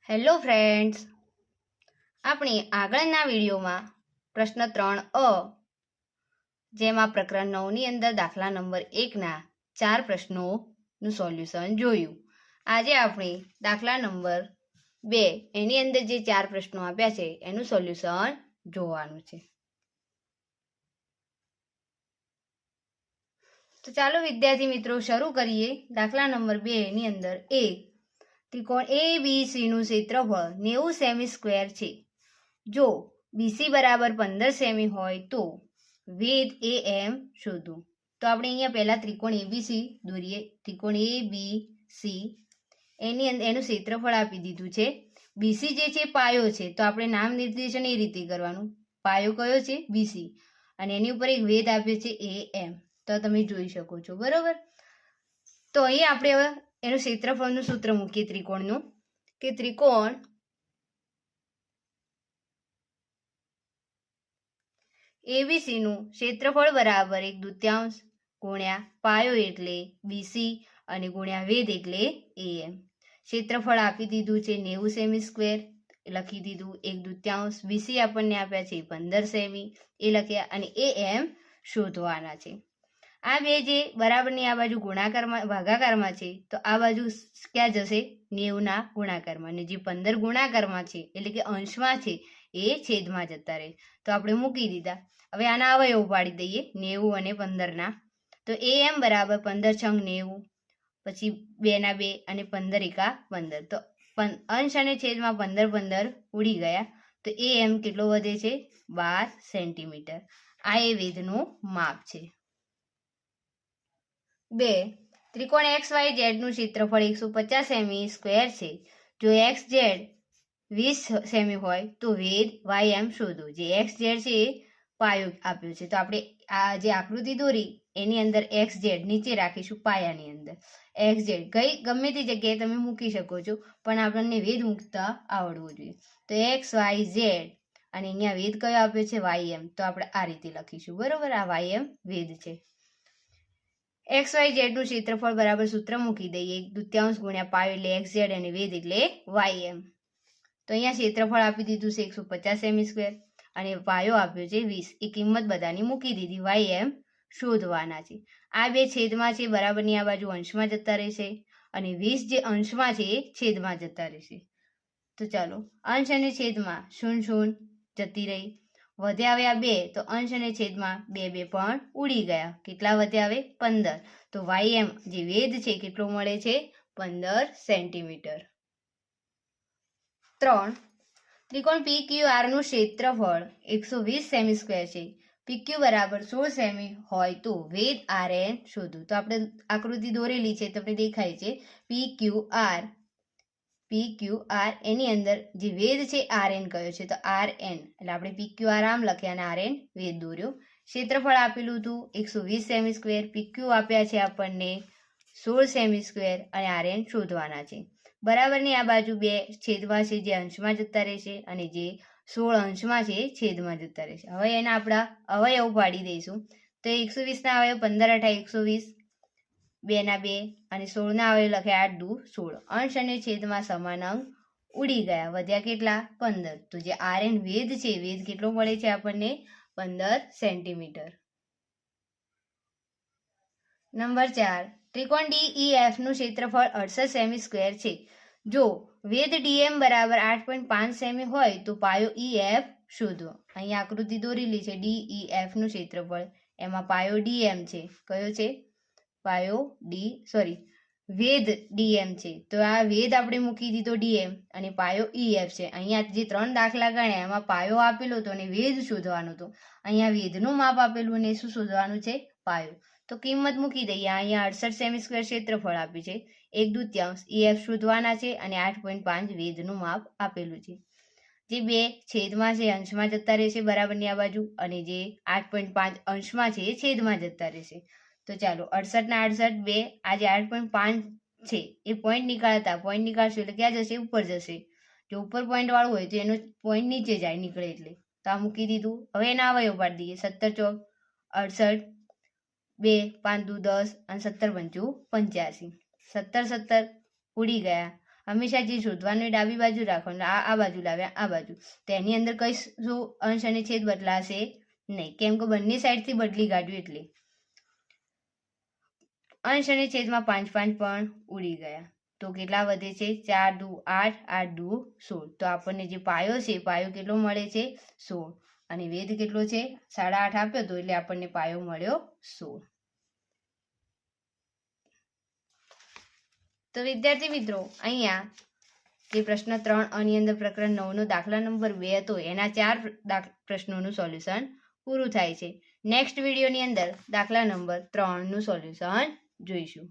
Hello friends, આપણે આગળના વિડીયોમાં પ્રશ્ન 3 જેમાં પ્રકરણ 9ની અંદર દાખલા નંબર 1ના 4 પ્રશ્નોનું સોલ્યુશન જોયું. આજે આપણે દાખલા નંબર 2 એની અંદર જે 4 પ્રશ્નો આપ્યા છે એનું સોલ્યુશન જોવાનું છે. તો ચાલો વિદ્યાર્થી મિત્રો શરૂ કરીએ. દાખલા નંબર 2 ની અંદર ત્રિકોણ ABC નું ક્ષેત્રફળ 90 સેમી સ્ક્વેર છે. જો BC બરાબર 15 સેમી હોય તો વેધ AM શોધો. તો આપણે અહીંયા પહેલા ત્રિકોણ ABC દોરીએ. ત્રિકોણ ABC એની અંદર એનું ક્ષેત્રફળ આપી દીધું છે. BC જે છે પાયો છે, તો આપણે નામ નિર્દેશન એ રીતે કરવાનું. પાયો કયો છે? BC, અને એની ઉપર એક વેધ આપ્યો છે AM. તો તમે જોઈ શકો છો, બરોબર. તો અહીંયા આપણે હવે એનું ક્ષેત્રફળનું સૂત્ર મૂકીએ ત્રિકોણનું, કે ત્રિકોણ ABC નું ક્ષેત્રફળ બરાબર 1/2 ગુણ્યા પાયો એટલે BC અને ગુણ્યા વેધ એટલે AM. ક્ષેત્રફળ આપી દીધું છે 90 સેમી સ્ક્વેર, લખી દીધું 1/2. BC આપણને આપ્યા છે 15 સેમી, એ લખ્યા, અને AM શોધવાના છે. આ બે જે બરાબરની આ બાજુ ગુણાકારમાં ભાગાકારમાં છે, તો આ બાજુ ક્યાં જશે? 90ના ગુણાકારમાં, અને જે 15 ગુણાકારમાં છે એટલે કે અંશમાં છે એ છેદમાં જતા રહે. તો આપણે મૂકી દીધા. હવે આના અવયવ પાડી દઈએ 90 અને 15ના. તો AM બરાબર 15 છંગ 90, પછી 2 ના 2 અને 15 એકા 15. તો અંશ અને છેદમાં 15 ઉડી ગયા. તો AM કેટલો વધે છે? 12 સેન્ટીમીટર. આ એ વેધનું માપ છે. 2. ત્રિકોણ XYZ નું ક્ષેત્રફળ 150 સેમી સ્ક્વેર છે. જો XZ 20 સેમી હોય તો વેધ YM શોધો. જે XZ છે એ પાયો આપ્યો છે, તો આપણે આ જે આકૃતિ દોરી એની અંદર XZ નીચે રાખીશું, પાયાની અંદર XZ ગમે તે જગ્યાએ તમે મૂકી શકો છો, પણ આપણને વેધ મૂકતા આવડવું જોઈએ. તો XYZ અને અહીંયા વેધ કયો આપ્યો છે? YM. તો આપણે આ રીતે લખીશું, બરોબર. આ YM વેધ છે. XYZ નું ક્ષેત્રફળ બરાબર સૂત્ર મૂકી દઈએ 1/2 ગુણ્યા પાયો એટલે XZ અને વેધ એટલે YM. તો અહીંયા ક્ષેત્રફળ આપી દીધું છે 150 સેમી સ્ક્વેર અને પાયો આપ્યો છે 20. એ કિંમત બધાની મૂકી દીધી. YM શોધવાના છે. આ બે છેદમાં છે, બરાબરની આ બાજુ અંશમાં જતા રહેશે, અને 20 જે અંશમાં છે એ છેદમાં જતા રહેશે. તો ચાલો, અંશ અને છેદમાં 0 જતી રહી. વધ્યા આવ્યા 2, તો અંશ અને છેદમાં 2 પણ ઉડી ગયા. કેટલા વધ્યા આવે? 15. તો YM જે વેધ છે કેટલો મળે છે? 15 સેન્ટીમીટર. 3. ત્રિકોણ PQR નું ક્ષેત્રફળ 120 સેમી સ્ક્વેર છે. PQ બરાબર 16 સેમી હોય તો વેધ RN શોધો. તો આપણે આકૃતિ દોરેલી છે, તમને દેખાય છે PQR એની અંદર જે વેધ છે RN કયો છે? તો RN. એટલે આપણે PQR આમ લખ્યા અને RN વેધ દોર્યો. ક્ષેત્રફળ આપેલું હતું 120 સેમી સ્ક્વેર, PQ આપ્યા છે આપણને 16 સેમી સ્ક્વેર, અને RN શોધવાના છે. બરાબરની આ બાજુ 2 છેદમાં છે જે અંશમાં જતા રહેશે, અને જે 16 અંશમાં છે છેદમાં જતા રહેશે. હવે એના આપણા અવયવ પાડી દઈશું. તો 120ના અવયવ 15 × 120, 2 ના 2 અને 16ના અવયવ લખ્યા 8 દુ 16. અંશ અને છેદમાં સમાન અંક ઉડી ગયા. વધ્યા કેટલા? 15. તો જે RN વેધ છે, વેધ કેટલો મળે છે આપણને? 15 સેન્ટીમીટર. નંબર 4. ત્રિકોણ DEF નું ક્ષેત્રફળ 68 સેમી સ્ક્વેર છે. જો વેધ DM બરાબર 8.5 સેમી હોય તો પાયો EF શોધો. અહીંયા આકૃતિ દોરેલી છે DEF નું ક્ષેત્રફળ, એમાં પાયો DM છે. કયો છે? વેધ DM છે. તો આ વેધ આપણે મૂકી દીધો DM, અને પાયો EF છે. અહીંયા જે 3 દાખલા ગણ્યા એમાં પાયો આપેલો હતો અને વેધ શોધવાનું હતું. અહીંયા વેધનું માપ આપેલું અને શું શોધવાનું છે? પાયો. તો કિંમત મૂકી દઈએ. અહીંયા 68 સેમી સ્ક્વેર ક્ષેત્રફળ આપ્યું છે, 1/2 EF શોધવાના છે, અને 8.5 વેધનું માપ આપેલું છે. જે 2 છેદમાં છે અંશમાં જતા રહેશે, બરાબરની આ બાજુ, અને જે 8.5 અંશમાં છે એ છેદમાં જતા રહેશે. તો ચાલો, 68 ના 68 2, આ જે 8.5 છે એ પોઈન્ટ નીકાળતા, પોઈન્ટ નીકાળશું એટલે ક્યાં જશે? ઉપર જશે. જો ઉપર પોઈન્ટ વાળું હોય તો એનો પોઈન્ટ નીચે જાય નીકળે એટલે. તો આ મૂકી દીધું. હવે એના અવયવ પાડી દઈએ. 17 × 4 = 68, 2 5 દુ 10 અને 17 × 5 = 85. 17 ઉડી ગયા. હંમેશા જે શોધવાનું એ ડાબી બાજુ રાખવાનું. આ બાજુ લાવ્યા આ બાજુ, તો એની અંદર કઈ શું અંશ અને છેદ બદલાશે નહીં, કેમ કે બંને સાઈડથી બદલી કાઢ્યું એટલે. અંશ અને છેદમાં 5 5 પણ ઉડી ગયા. તો કેટલા વધે છે? 4 દુ 8, 8 દુ 16. તો આપણને જે પાયો છે, પાયો કેટલો મળે છે? 16. અને વેધ કેટલો છે? 8.5 આપ્યો હતો એટલે આપણને પાયો મળ્યો 16. તો વિદ્યાર્થી મિત્રો, અહીંયા જે પ્રશ્ન 3 ની અંદર પ્રકરણ 9 નો દાખલા નંબર 2 હતો એના 4 પ્રશ્નોનું સોલ્યુશન પૂરું થાય છે. નેક્સ્ટ વિડીયોની અંદર દાખલા નંબર 3 નું સોલ્યુશન જોઈશું.